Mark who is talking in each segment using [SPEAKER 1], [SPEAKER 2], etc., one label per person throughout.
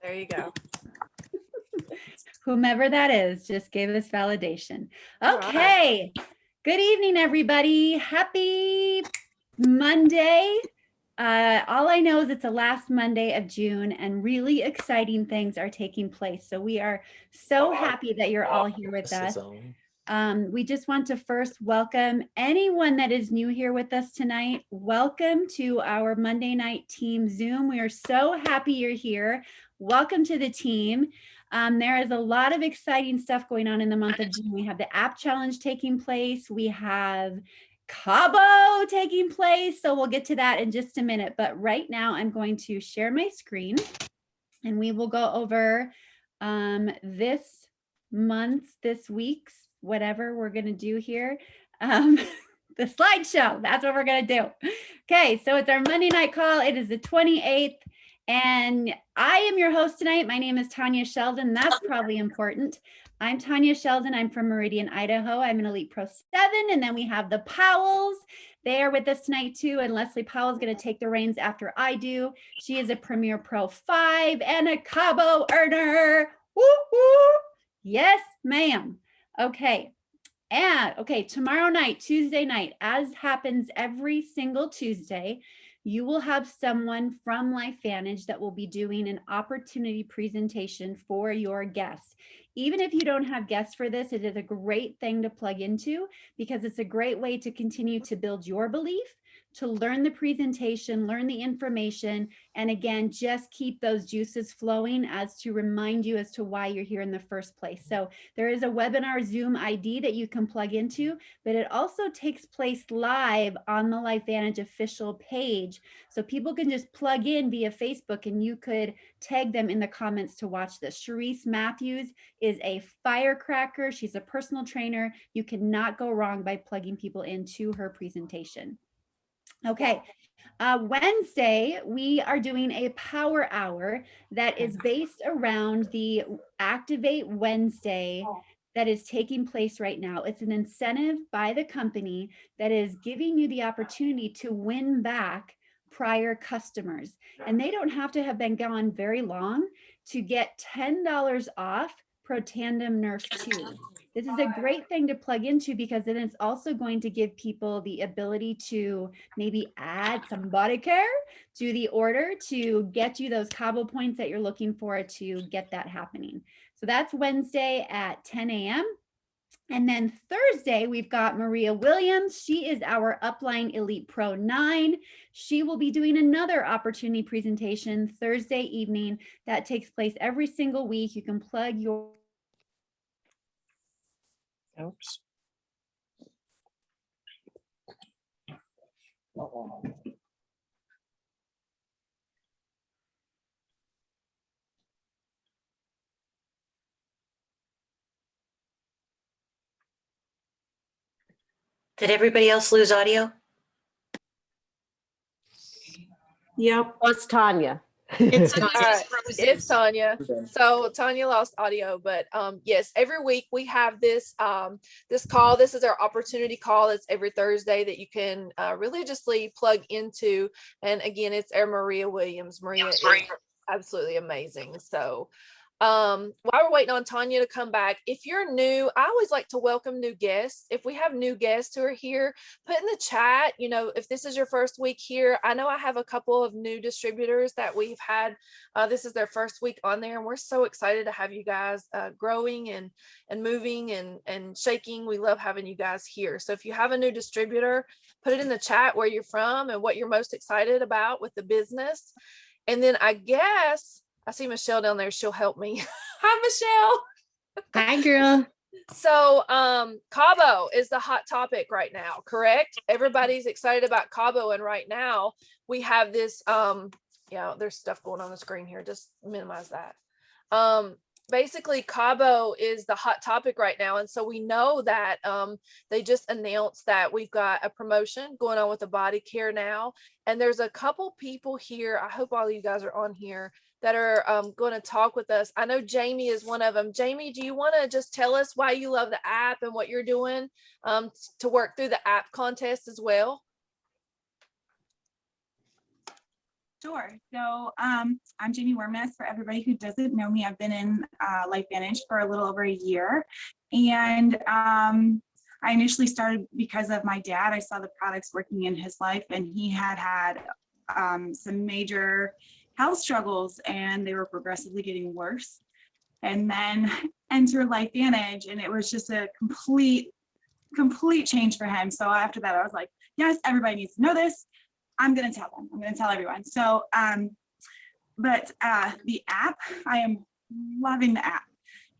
[SPEAKER 1] There you go.
[SPEAKER 2] Whomever that is just gave us validation.
[SPEAKER 1] All
[SPEAKER 2] Okay. Good evening, everybody. Happy Monday. All I know is it's the last Monday of June and really exciting things are taking place. So we are so happy that you're all here with us. We just want to first welcome anyone that is new here with us tonight. Welcome to our Monday night team Zoom. We are so happy you're here. Welcome to the team. There is a lot of exciting stuff going on in the month of June. We have the app challenge taking place. We have Cabo taking place. So we'll get to that in just a minute. But right now I'm going to share my screen and we will go over this week's, whatever we're going to do here. The slideshow, that's what we're going to do. Okay, so it's our Monday night call. It is the 28th. And I am your host tonight. My name is Tanya Sheldon. That's probably important. I'm Tanya Sheldon. I'm from Meridian, Idaho. I'm an Elite Pro 7. And then we have the Powells. They are with us tonight too. And Leslie Powell is going to take the reins after I do. She is a Premier Pro 5 and a Cabo earner. Woo woo. Yes, ma'am. Okay. And okay, tomorrow night, Tuesday night, as happens every single Tuesday, you will have someone from Lifevantage that will be doing an opportunity presentation for your guests. Even if you don't have guests for this, it is a great thing to plug into because it's a great way to continue to build your belief, to learn the presentation, learn the information, and again, just keep those juices flowing as to remind you as to why you're here in the first place. So there is a webinar Zoom ID that you can plug into, but it also takes place live on the Lifevantage official page. So people can just plug in via Facebook and you could tag them in the comments to watch this. Sharice Matthews is a firecracker. She's a personal trainer. You cannot go wrong by plugging people into her presentation. Okay, Wednesday, we are doing a power hour that is based around the Activate Wednesday that is taking place right now. It's an incentive by the company that is giving you the opportunity to win back prior customers. And they don't have to have been gone very long to get $10 off Pro Tandem Nurse 2. This is a great thing to plug into because then it's also going to give people the ability to maybe add some body care to the order to get you those Cabo points that you're looking for to get that happening. So that's Wednesday at 10 a.m. And then Thursday, we've got Maria Williams. She is our Upline Elite Pro 9. She will be doing another opportunity presentation Thursday evening that takes place every single week. You can plug your
[SPEAKER 3] Oops.
[SPEAKER 4] Did everybody else lose audio?
[SPEAKER 3] Yep.
[SPEAKER 5] Oh, it's Tanya.
[SPEAKER 1] It's Tanya. It's Tanya. So Tanya lost audio, but yes, every week we have this this call. This is our opportunity call. It's every Thursday that you can religiously plug into. And again, it's our Maria Williams. Maria is absolutely amazing. So while we're waiting on Tanya to come back, if you're new, I always like to welcome new guests. If we have new guests who are here, put in the chat, you know, if this is your first week here. I know I have a couple of new distributors that we've had. This is their first week on there, and we're so excited to have you guys growing and moving and shaking. We love having you guys here. So if you have a new distributor, put it in the chat where you're from and what you're most excited about with the business. And then I guess I see Michelle down there. She'll help me. Hi, Michelle.
[SPEAKER 6] Hi, girl.
[SPEAKER 1] So Cabo is the hot topic right now, correct? Everybody's excited about Cabo. And right now we have this, yeah, there's stuff going on the screen here. Just minimize that. Basically, Cabo is the hot topic right now. And so we know that they just announced that we've got a promotion going on with the body care now. And there's a couple people here. I hope all of you guys are on here that are going to talk with us. I know Jamie is one of them. Jamie, do you want to just tell us why you love the app and what you're doing to work through the app contest as well?
[SPEAKER 5] Sure. So I'm Jamie Wormness. For everybody who doesn't know me, I've been in Lifevantage for a little over a year. And I initially started because of my dad. I saw the products working in his life, and he had some major health struggles, and they were progressively getting worse. And then enter Lifevantage, and it was just a complete change for him. So after that, I was like, yes, everybody needs to know this. I'm going to tell them. I'm going to tell everyone. So, but the app, I am loving the app.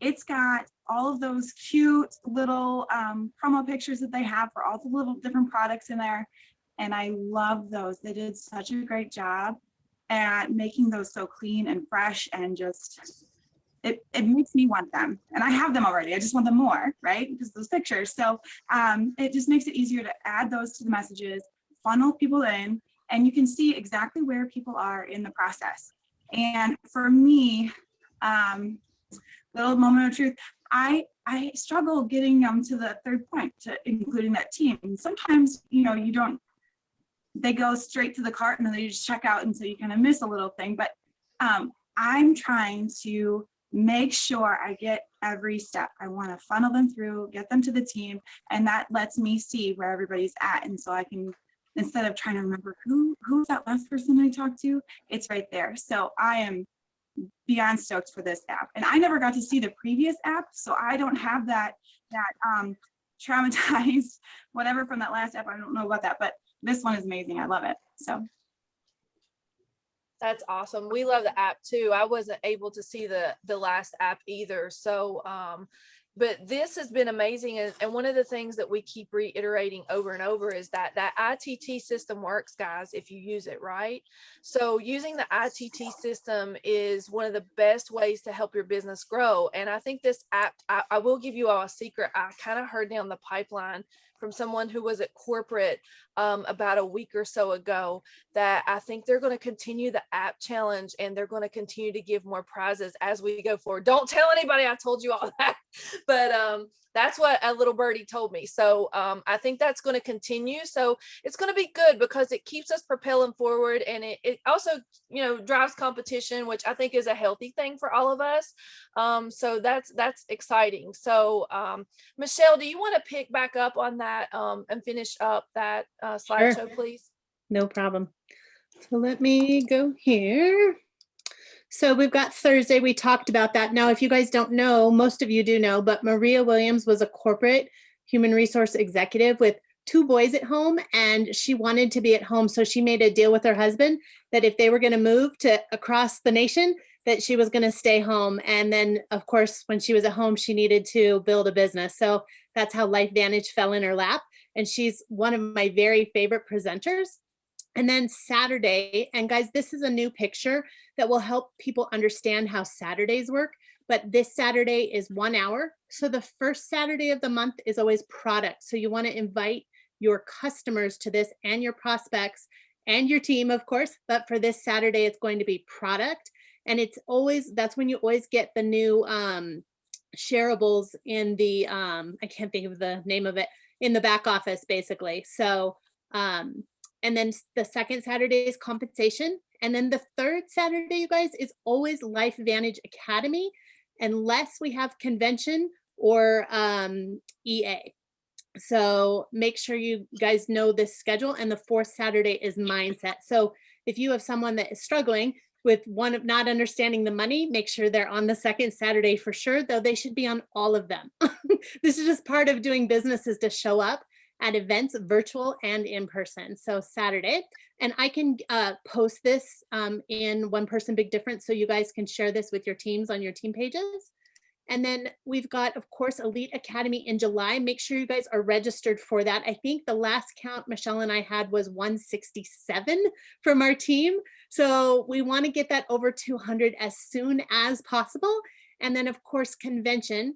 [SPEAKER 5] It's got all of those cute little promo pictures that they have for all the little different products in there. And I love those. They did such a great job at making those so clean and fresh, and just, it makes me want them. And I have them already. I just want them more, right? Because those pictures. So it just makes it easier to add those to the messages, funnel people in, and you can see exactly where people are in the process. And for me, little moment of truth, I struggle getting to the third point, to including that team. And sometimes, you don't, they go straight to the cart and then they just check out, and so you kind of miss a little thing. But I'm trying to make sure I get every step. I want to funnel them through, get them to the team, and that lets me see where everybody's at. And so I can, instead of trying to remember who's that last person I talked to, it's right there. So I am beyond stoked for this app. And I never got to see the previous app, so I don't have that traumatized whatever from that last app. I don't know about that, but this one is amazing. I love it. So
[SPEAKER 1] That's awesome. We love the app too. I wasn't able to see the last app either. So, but this has been amazing. And one of the things that we keep reiterating over and over is that ITT system works, guys, if you use it right. So using the ITT system is one of the best ways to help your business grow. And I think this app, I will give you all a secret. I kind of heard down the pipeline from someone who was at corporate about a week or so ago that I think they're going to continue the app challenge, and they're going to continue to give more prizes as we go forward. Don't tell anybody I told you all that, but that's what a little birdie told me. So I think that's going to continue. So it's going to be good because it keeps us propelling forward, and it also, drives competition, which I think is a healthy thing for all of us. So that's exciting. So Michelle, do you want to pick back up on that and finish up that slideshow,
[SPEAKER 6] Sure.
[SPEAKER 1] please?
[SPEAKER 6] No problem. So let me go here. So we've got Thursday. We talked about that. Now, if you guys don't know, most of you do know, but Maria Williams was a corporate human resource executive with 2 boys at home, and she wanted to be at home. So she made a deal with her husband that if they were going to move to across the nation, that she was going to stay home. And then, of course, when she was at home, she needed to build a business. So that's how Lifevantage fell in her lap. And she's one of my very favorite presenters. And then Saturday, and guys, this is a new picture that will help people understand how Saturdays work. But this Saturday is 1 hour. So the first Saturday of the month is always product. So you want to invite your customers to this, and your prospects and your team, of course. But for this Saturday, it's going to be product. And it's always, that's when you always get the new shareables in the, I can't think of the name of it, in the back office, basically. So, and then the second Saturday is compensation. And then the third Saturday, you guys, is always Lifevantage Academy, unless we have convention or EA. So make sure you guys know this schedule. And the fourth Saturday is mindset. So if you have someone that is struggling with one of not understanding the money, make sure they're on the second Saturday for sure, though they should be on all of them. This is just part of doing business, is to show up at events, virtual and in person. So Saturday, and I can post this in One Person Big Difference, so you guys can share this with your teams on your team pages. And then we've got, of course, Elite Academy in July. Make sure you guys are registered for that. I think the last count Michelle and I had was 167 from our team. So we want to get that over 200 as soon as possible. And then, of course, convention.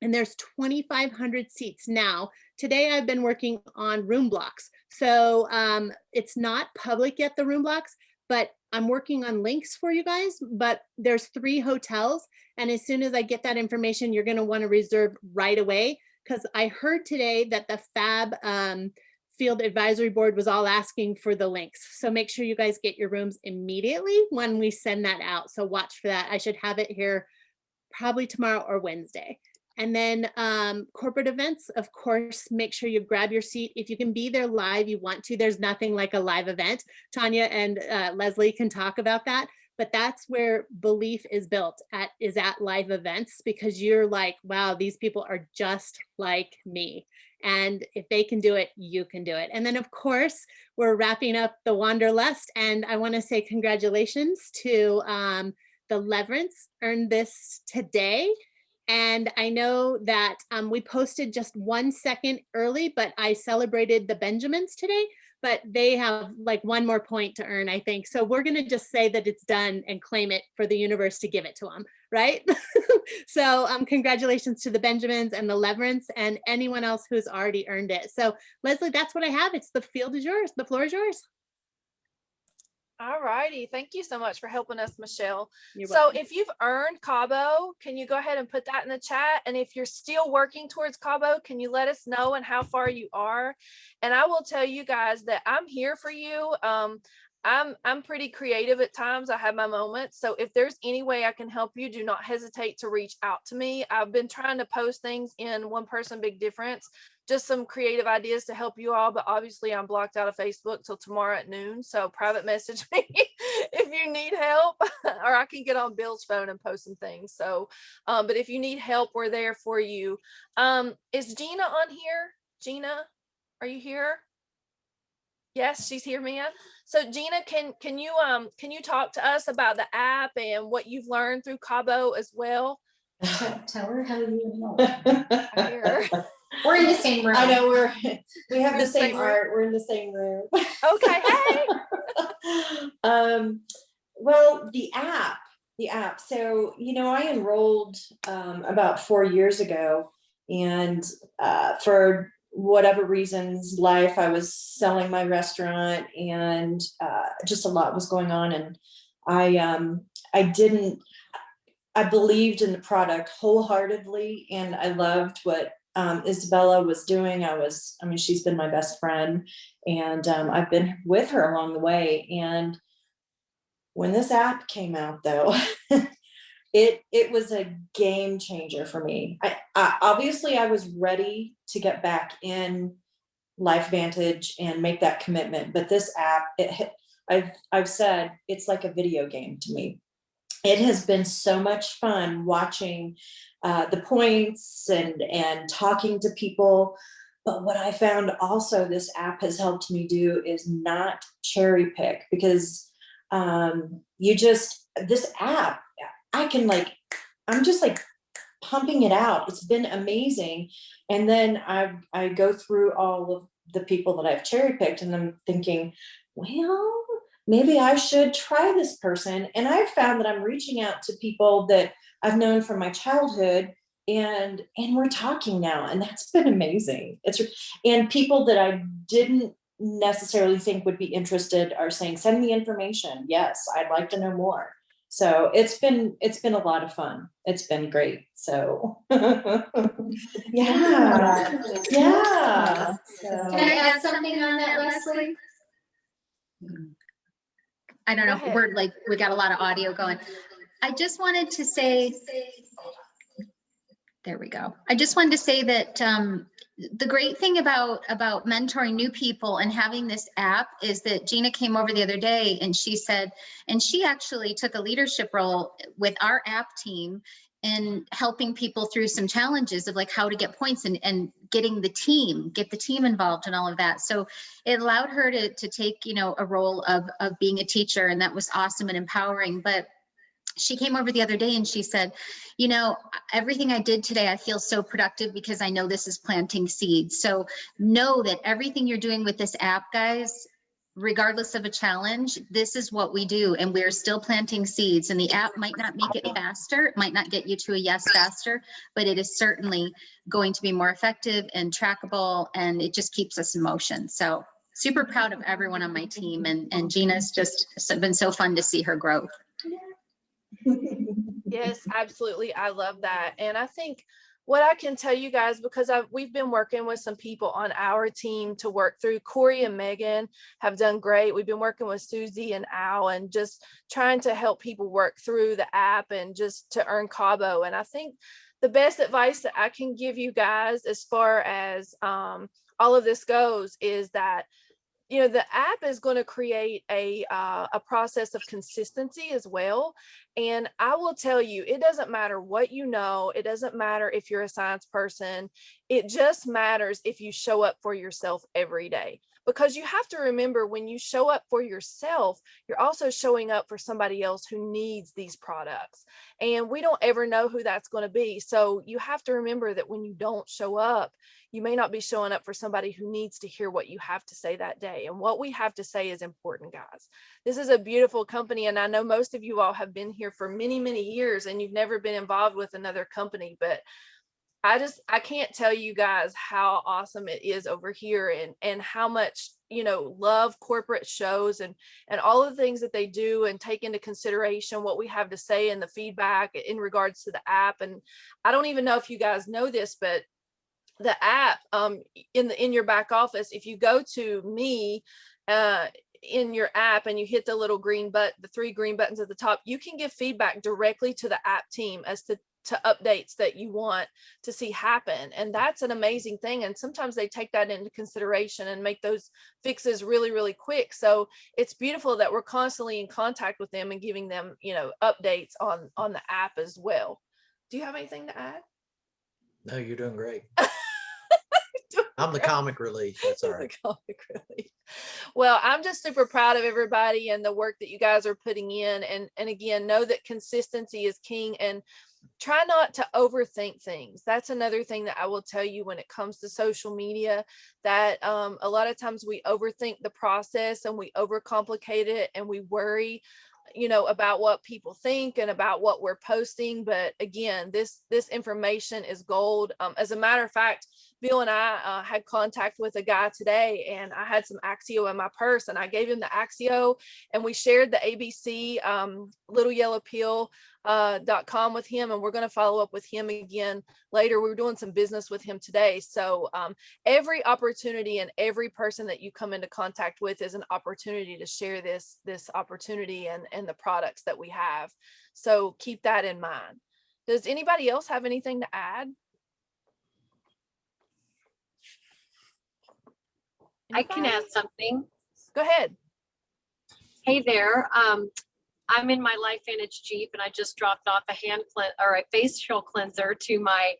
[SPEAKER 6] And there's 2,500 seats now. Today I've been working on room blocks. So it's not public yet, the room blocks, but I'm working on links for you guys. But there's 3 hotels. And as soon as I get that information, you're going to want to reserve right away. Because I heard today that the Fab Field Advisory Board was all asking for the links. So make sure you guys get your rooms immediately when we send that out. So watch for that. I should have it here probably tomorrow or Wednesday. And then corporate events, of course, make sure you grab your seat. If you can be there live, you want to. There's nothing like a live event. Tanya and Leslie can talk about that. But that's where belief is built is at live events, because you're like, wow, these people are just like me. And if they can do it, you can do it. And then, of course, we're wrapping up the Wanderlust. And I want to say congratulations to the Leverance, earned this today. And I know that we posted just 1 second early, but I celebrated the Benjamins today, but they have like one more point to earn, I think. So we're going to just say that it's done and claim it for the universe to give it to them, right? So congratulations to the Benjamins and the Leverance and anyone else who's already earned it. So Leslie, that's what I have. It's the field is yours. The floor is yours.
[SPEAKER 1] All righty. Thank you so much for helping us, Michelle.
[SPEAKER 6] You're
[SPEAKER 1] So
[SPEAKER 6] welcome.
[SPEAKER 1] if you've earned Cabo, can you go ahead and put that in the chat? And if you're still working towards Cabo, can you let us know and how far you are? And I will tell you guys that I'm here for you. I'm pretty creative at times. I have my moments. So if there's any way I can help you, do not hesitate to reach out to me. I've been trying to post things in One Person Big Difference, just some creative ideas to help you all. But obviously I'm blocked out of Facebook till tomorrow at noon. So private message me if you need help, or I can get on Bill's phone and post some things. So, but if you need help, we're there for you. Is Gina on here? Gina, are you here? Yes, she's here, Mia. So Gina, can you talk to us about the app and what you've learned through Cabo as well?
[SPEAKER 7] Tell her how you know.
[SPEAKER 1] I hear her.
[SPEAKER 7] We're in the same room.
[SPEAKER 3] I know we have
[SPEAKER 1] We're
[SPEAKER 3] the
[SPEAKER 1] in the same
[SPEAKER 3] same
[SPEAKER 1] room.
[SPEAKER 3] art. We're in the same room.
[SPEAKER 1] Okay, hey.
[SPEAKER 3] Well, the app. So, I enrolled about 4 years ago, and for whatever reasons, life, I was selling my restaurant, and just a lot was going on, and I believed in the product wholeheartedly, and I loved what Isabella was doing. She's been my best friend, and I've been with her along the way. And when this app came out, though, it was a game changer for me. I obviously I was ready to get back in Lifevantage and make that commitment, but this app, I've said it's like a video game to me. It has been so much fun watching the points and talking to people. But what I found also this app has helped me do is not cherry pick, because this app, I'm just like pumping it out. It's been amazing. And then I go through all of the people that I've cherry picked, and I'm thinking, well, maybe I should try this person. And I've found that I'm reaching out to people that I've known from my childhood, and we're talking now, and that's been amazing. And people that I didn't necessarily think would be interested are saying, send me information. Yes, I'd like to know more. So it's been a lot of fun. It's been great. So yeah.
[SPEAKER 7] Can I add something on that, Leslie? I don't know.
[SPEAKER 1] Go ahead.
[SPEAKER 7] We got a lot of audio going. I just wanted to say, there we go. I just wanted to say that the great thing about mentoring new people and having this app is that Gina came over the other day, and she said, and she actually took a leadership role with our app team in helping people through some challenges of like how to get points and get the team involved and all of that. So it allowed her to take, a role of being a teacher, and that was awesome and empowering. But she came over the other day and she said, everything I did today, I feel so productive because I know this is planting seeds. So know that everything you're doing with this app, guys, regardless of a challenge, this is what we do, and we're still planting seeds. And the app might not make it faster, it might not get you to a yes faster, but it is certainly going to be more effective and trackable, and it just keeps us in motion. So super proud of everyone on my team, and Gina's just been so fun to see her growth.
[SPEAKER 1] Yes, absolutely. I love that. And I think what I can tell you guys, because we've been working with some people on our team to work through. Corey and Megan have done great. We've been working with Susie and Al and just trying to help people work through the app and just to earn Cabo. And I think the best advice that I can give you guys as far as all of this goes is that, you know, the app is going to create a process of consistency as well. And I will tell you, it doesn't matter what you know. It doesn't matter if you're a science person. It just matters if you show up for yourself every day. Because you have to remember, when you show up for yourself, you're also showing up for somebody else who needs these products. And we don't ever know who that's going to be. So you have to remember that when you don't show up, you may not be showing up for somebody who needs to hear what you have to say that day. And what we have to say is important, guys. This is a beautiful company. And I know most of you all have been here for many, many years and you've never been involved with another company, but I can't tell you guys how awesome it is over here, and how much, you know, love corporate shows and all of the things that they do and take into consideration what we have to say and the feedback in regards to the app. And I don't even know if you guys know this, but the app in your back office, if you go to me in your app and you hit the little green button, the 3 green buttons at the top, you can give feedback directly to the app team as to updates that you want to see happen. And that's an amazing thing. And sometimes they take that into consideration and make those fixes really, really quick. So it's beautiful that we're constantly in contact with them and giving them, you know, updates on the app as well. Do you have anything to add?
[SPEAKER 8] No, you're doing great. I'm the comic relief. That's all right.
[SPEAKER 1] Comic relief. Well, I'm just super proud of everybody and the work that you guys are putting in. And again, know that consistency is king, and try not to overthink things. That's another thing that I will tell you when it comes to social media, that a lot of times we overthink the process and we overcomplicate it and we worry, you know, about what people think and about what we're posting. But again, this information is gold. As a matter of fact, Bill and I had contact with a guy today, and I had some Axio in my purse, and I gave him the Axio, and we shared the ABC little yellow pill.com with him, and we're going to follow up with him again later. We were doing some business with him today. So every opportunity and every person that you come into contact with is an opportunity to share this opportunity and the products that we have. So keep that in mind. Does anybody else have anything to add?
[SPEAKER 9] I can add something.
[SPEAKER 1] Go ahead.
[SPEAKER 9] Hey there. I'm in my Lifevantage Jeep, and I just dropped off a facial cleanser to my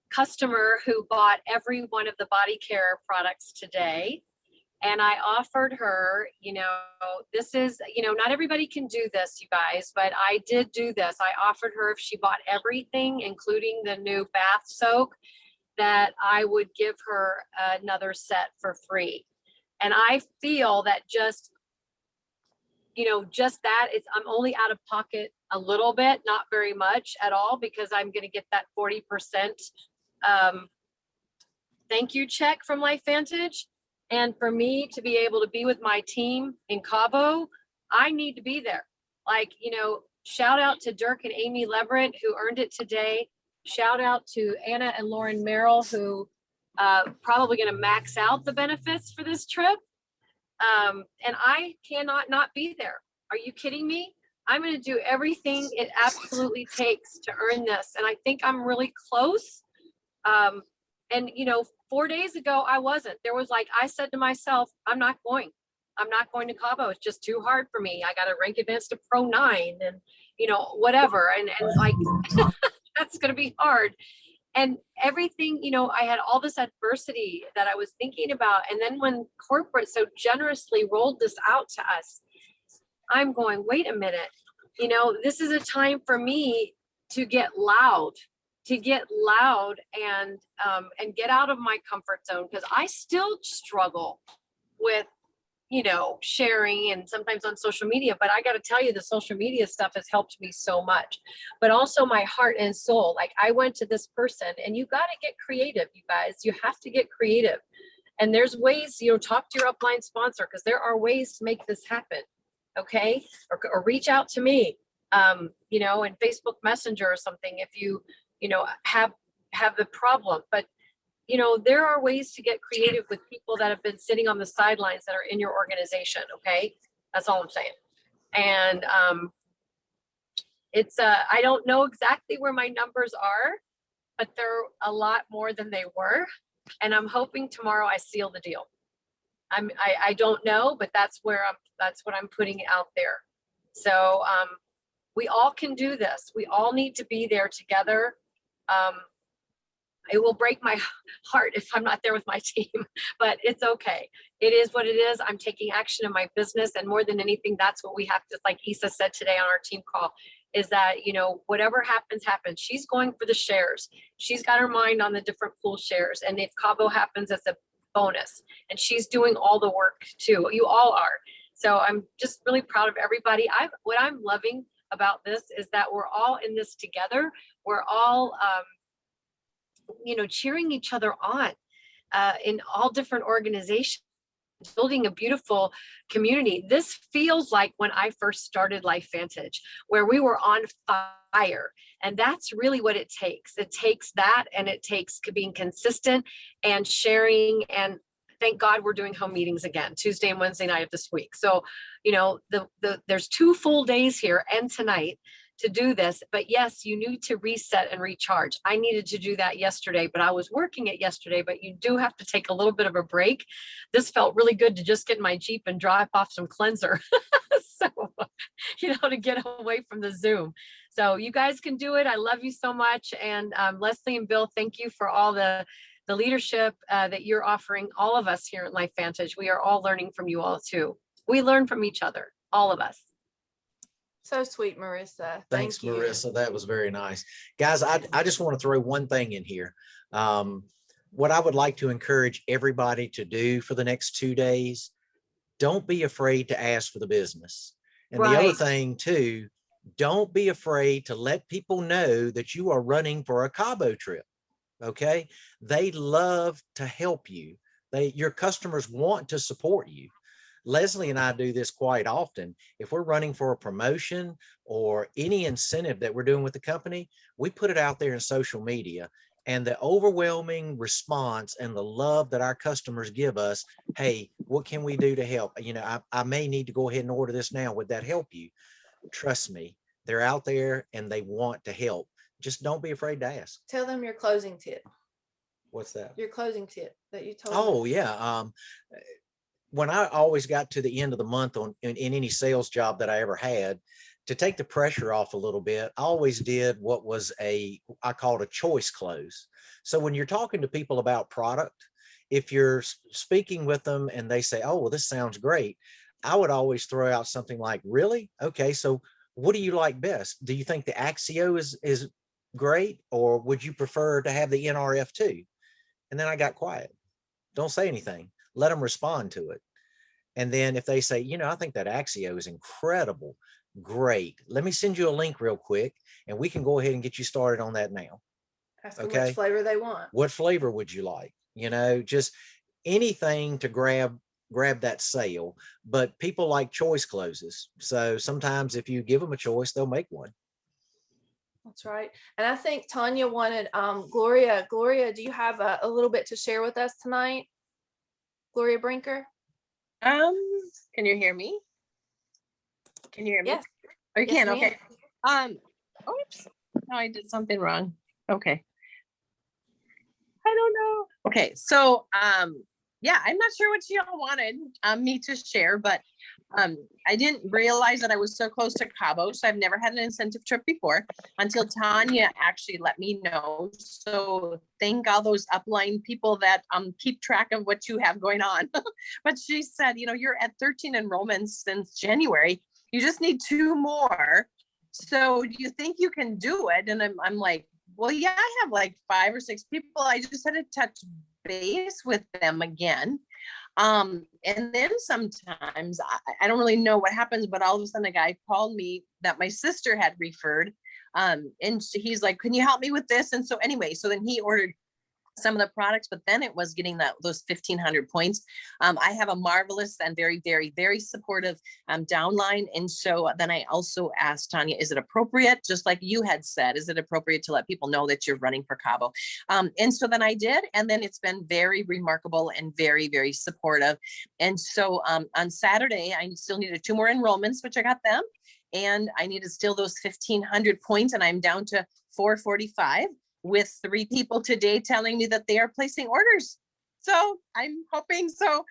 [SPEAKER 9] customer who bought every one of the body care products today. And I offered her, you know, this is, you know, not everybody can do this, you guys, but I did do this. I offered her, if she bought everything, including the new bath soak, that I would give her another set for free. And I feel that just, you know, just that, I'm only out of pocket a little bit, not very much at all, because I'm going to get that 40% thank you check from Lifevantage. And for me to be able to be with my team in Cabo, I need to be there. Like, you know, shout out to Dirk and Amy Leverett, who earned it today. Shout out to Anna and Lauren Merrill, who probably going to max out the benefits for this trip. And I cannot not be there. Are you kidding me? I'm going to do everything it absolutely takes to earn this. And I think I'm really close. And, you know, 4 days ago, I wasn't. There was like, I said to myself, I'm not going to Cabo. It's just too hard for me. I got to rank advanced to Pro 9 and, you know, whatever. And like, that's going to be hard. And everything, you know, I had all this adversity that I was thinking about. And then when corporate so generously rolled this out to us, I'm going, wait a minute, you know, this is a time for me to get loud and get out of my comfort zone. Because I still struggle with, you know, sharing and sometimes on social media, but I got to tell you, the social media stuff has helped me so much, but also my heart and soul. Like, I went to this person, and you got to get creative, you guys. You have to get creative. And there's ways, you know, talk to your upline sponsor, because there are ways to make this happen. Okay. Or reach out to me, you know, in Facebook Messenger or something. If you know, have have the problem. But you know, there are ways to get creative with people that have been sitting on the sidelines that are in your organization. Okay, that's all I'm saying. And it's I don't know exactly where my numbers are, but they're a lot more than they were. And I'm hoping tomorrow I seal the deal. I don't know, but that's what I'm putting out there. So we all can do this. We all need to be there together. It will break my heart if I'm not there with my team, but it's okay. It is what it is. I'm taking action in my business. And more than anything, that's what we have to, like Isa said today on our team call, is that, you know, whatever happens, happens. She's going for the shares. She's got her mind on the different pool shares. And if Cabo happens, it's a bonus. And she's doing all the work too. You all are. So I'm just really proud of everybody. What I'm loving about this is that we're all in this together. We're all, you know, cheering each other on in all different organizations, building a beautiful community. This feels like when I first started Lifevantage, where we were on fire. And that's really what it takes. It takes that, and it takes being consistent and sharing. And thank God we're doing home meetings again, Tuesday and Wednesday night of this week. So, you know, there's 2 full days here and tonight to do this. But yes, you need to reset and recharge. I needed to do that yesterday, but I was working it yesterday, but you do have to take a little bit of a break. This felt really good to just get in my Jeep and drive off some cleanser. So, you know, to get away from the Zoom. So you guys can do it. I love you so much. And Leslie and Bill, thank you for all the leadership that you're offering all of us here at Lifevantage. We are all learning from you all too. We learn from each other, all of us.
[SPEAKER 1] So sweet, Marissa.
[SPEAKER 8] Thanks,
[SPEAKER 1] Thank you.
[SPEAKER 8] Marissa. That was very nice. Guys, I just want to throw one thing in here. What I would like to encourage everybody to do for the next 2 days, don't be afraid to ask for the business. And the other thing too, don't be afraid to let people know that you are running for a Cabo trip. Okay. They love to help you. Your customers want to support you. Leslie and I do this quite often. If we're running for a promotion or any incentive that we're doing with the company, we put it out there in social media, and the overwhelming response and the love that our customers give us, hey, what can we do to help? You know, I may need to go ahead and order this now. Would that help you? Trust me, they're out there and they want to help. Just don't be afraid to ask.
[SPEAKER 1] Tell them your closing tip.
[SPEAKER 8] What's that?
[SPEAKER 1] Your closing tip that you told
[SPEAKER 8] Oh,
[SPEAKER 1] me.
[SPEAKER 8] yeah. When I always got to the end of the month in any sales job that I ever had, to take the pressure off a little bit, I always did what was I called a choice close. So when you're talking to people about product, if you're speaking with them and they say, oh, well, this sounds great, I would always throw out something like, really? Okay, so what do you like best? Do you think the Axio is great, or would you prefer to have the NRF2? And then I got quiet. Don't say anything. Let them respond to it. And then if they say, you know, I think that Axio is incredible, great. Let me send you a link real quick and we can go ahead and get you started on that now.
[SPEAKER 1] Ask them which flavor they want.
[SPEAKER 8] What flavor would you like? You know, just anything to grab that sale. But people like choice closes. So sometimes if you give them a choice, they'll make one.
[SPEAKER 1] That's right. And I think Tanya wanted Gloria. Gloria, do you have a little bit to share with us tonight? Gloria Brinker?
[SPEAKER 10] Can you hear me? Can you hear me?
[SPEAKER 1] Yes.
[SPEAKER 10] Oh, you can,
[SPEAKER 1] ma'am.
[SPEAKER 10] okay. Oops. No, I did something wrong. Okay. I don't know. Okay, so yeah, I'm not sure what y'all wanted me to share, but I didn't realize that I was so close to Cabo, so I've never had an incentive trip before until Tanya actually let me know. So thank all those upline people that keep track of what you have going on. But she said, you know, you're at 13 enrollments since January. You just need 2 more. So do you think you can do it? And I'm like, well, yeah, I have like 5 or 6 people. I just had to touch base with them again. And then sometimes I don't really know what happens, but all of a sudden a guy called me that my sister had referred. And he's like, can you help me with this? And so anyway, so then he ordered some of the products, but then it was getting those 1,500 points. I have a marvelous and very, very, very supportive downline. And so then I also asked Tanya, is it appropriate? Just like you had said, is it appropriate to let people know that you're running for Cabo? And so then I did, and then it's been very remarkable and very, very supportive. And so on Saturday, I still needed 2 more enrollments, which I got them. And I needed still those 1,500 points, and I'm down to 445. With 3 people today telling me that they are placing orders. So I'm hoping so.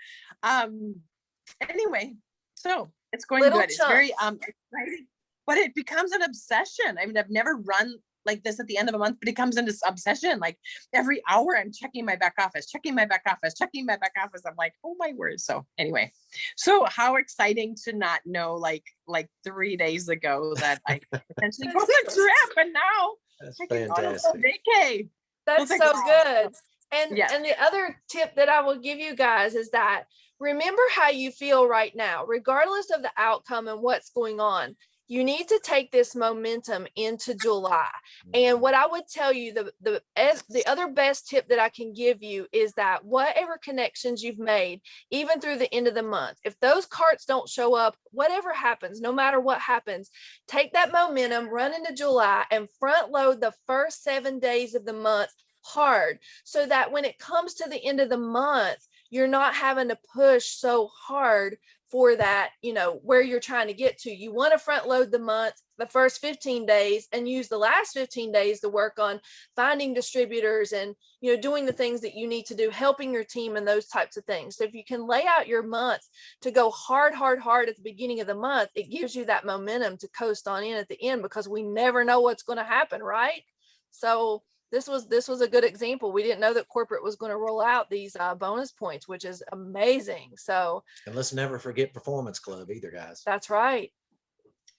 [SPEAKER 10] Anyway, so it's going
[SPEAKER 1] Little
[SPEAKER 10] good. It's very
[SPEAKER 1] chunks.
[SPEAKER 10] exciting, but it becomes an obsession. I mean, I've never run like this at the end of a month, but it comes into this obsession. Like every hour I'm checking my back office, checking my back office, checking my back office. I'm like, oh my word. So anyway, so how exciting to not know like 3 days ago that I could potentially go on a trip, and now
[SPEAKER 8] That's
[SPEAKER 10] I can go on a
[SPEAKER 8] fantastic.
[SPEAKER 10] vacay.
[SPEAKER 1] That's
[SPEAKER 10] Well,
[SPEAKER 1] so
[SPEAKER 10] thank
[SPEAKER 1] good. And
[SPEAKER 10] Yes.
[SPEAKER 1] and the other tip that I will give you guys is that remember how you feel right now, regardless of the outcome and what's going on. You need to take this momentum into July. And what I would tell you, the other best tip that I can give you is that whatever connections you've made, even through the end of the month, if those carts don't show up, whatever happens, no matter what happens, take that momentum, run into July, and front load the first 7 days of the month hard, so that when it comes to the end of the month, you're not having to push so hard for that, where you're trying to get to. You want to front load the month, the first 15 days, and use the last 15 days to work on finding distributors and, doing the things that you need to do, helping your team and those types of things. So if you can lay out your month to go hard at the beginning of the month, it gives you that momentum to coast on in at the end, because we never know what's going to happen, right? So this was a good example. We didn't know that corporate was going to roll out these bonus points, which is amazing. So,
[SPEAKER 8] And let's never forget Performance Club either, guys.
[SPEAKER 1] that's right.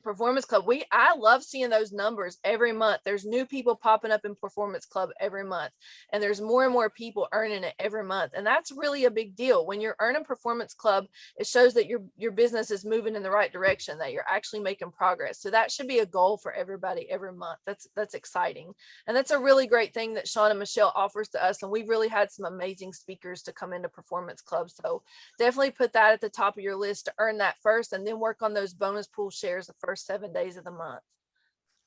[SPEAKER 1] Performance Club. I love seeing those numbers every month. There's new people popping up in Performance Club every month, and there's more and more people earning it every month. And that's really a big deal. When you're earning Performance Club, it shows that your business is moving in the right direction, that you're actually making progress. So that should be a goal for everybody every month. That's exciting. And that's a really great thing that Sean and Michelle offers to us. And we've really had some amazing speakers to come into Performance Club. So definitely put that at the top of your list to earn that first, and then work on those bonus pool shares the first 7 days of the month.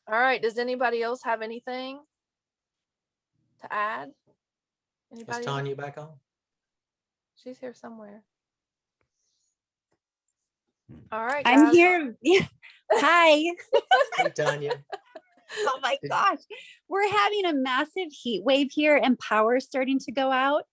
[SPEAKER 1] All right. Does anybody else have anything to add?
[SPEAKER 8] Is
[SPEAKER 1] Anybody
[SPEAKER 8] Tanya
[SPEAKER 1] else?
[SPEAKER 8] back on?
[SPEAKER 1] She's here somewhere. All right,
[SPEAKER 2] I'm
[SPEAKER 1] guys.
[SPEAKER 2] here. Hi.
[SPEAKER 8] Hey, Tanya.
[SPEAKER 2] Oh my gosh. We're having a massive heat wave here, and power is starting to go out.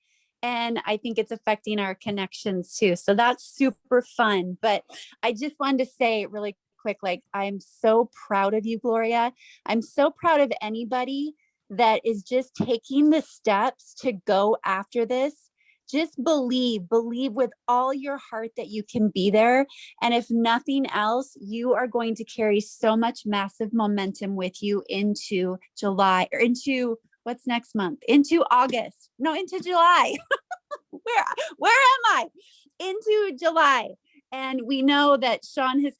[SPEAKER 2] And I think it's affecting our connections too. So that's super fun. But I just wanted to say really quick, like, I'm so proud of you, Gloria. I'm so proud of anybody that is just taking the steps to go after this. Just believe with all your heart that you can be there. And if nothing else, you are going to carry so much massive momentum with you into July, or into what's next month? Into August. No, into July. Where am I? Into July. And we know that Sean has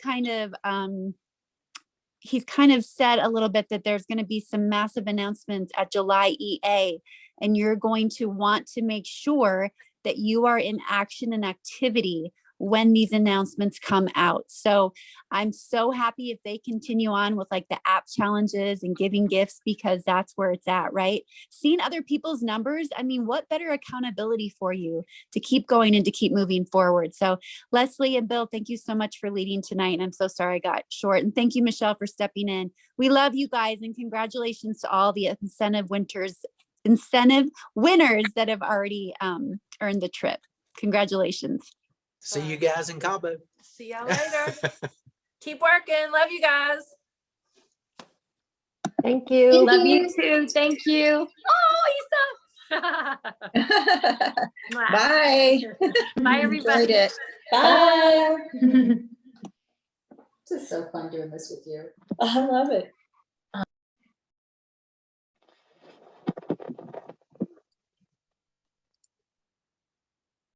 [SPEAKER 2] he's kind of said a little bit that there's going to be some massive announcements at July EA, and you're going to want to make sure that you are in action and activity when these announcements come out. So I'm so happy if they continue on with like the app challenges and giving gifts, because that's where it's at, right? Seeing other people's numbers. I mean, what better accountability for you to keep going and to keep moving forward. So Leslie and Bill, thank you so much for leading tonight. And I'm so sorry I got short. And thank you, Michelle, for stepping in. We love you guys, and congratulations to all the incentive winners that have already earned the trip. Congratulations.
[SPEAKER 8] See you guys in Cabo.
[SPEAKER 1] See y'all later. Keep working. Love you guys.
[SPEAKER 9] Thank you.
[SPEAKER 7] Thank
[SPEAKER 9] Love
[SPEAKER 7] you.
[SPEAKER 9] you too. Thank you. Oh, Isa.
[SPEAKER 3] Bye.
[SPEAKER 9] Bye, everybody.
[SPEAKER 3] Enjoyed it. Bye.
[SPEAKER 11] This is so fun doing this with you.
[SPEAKER 3] I love it.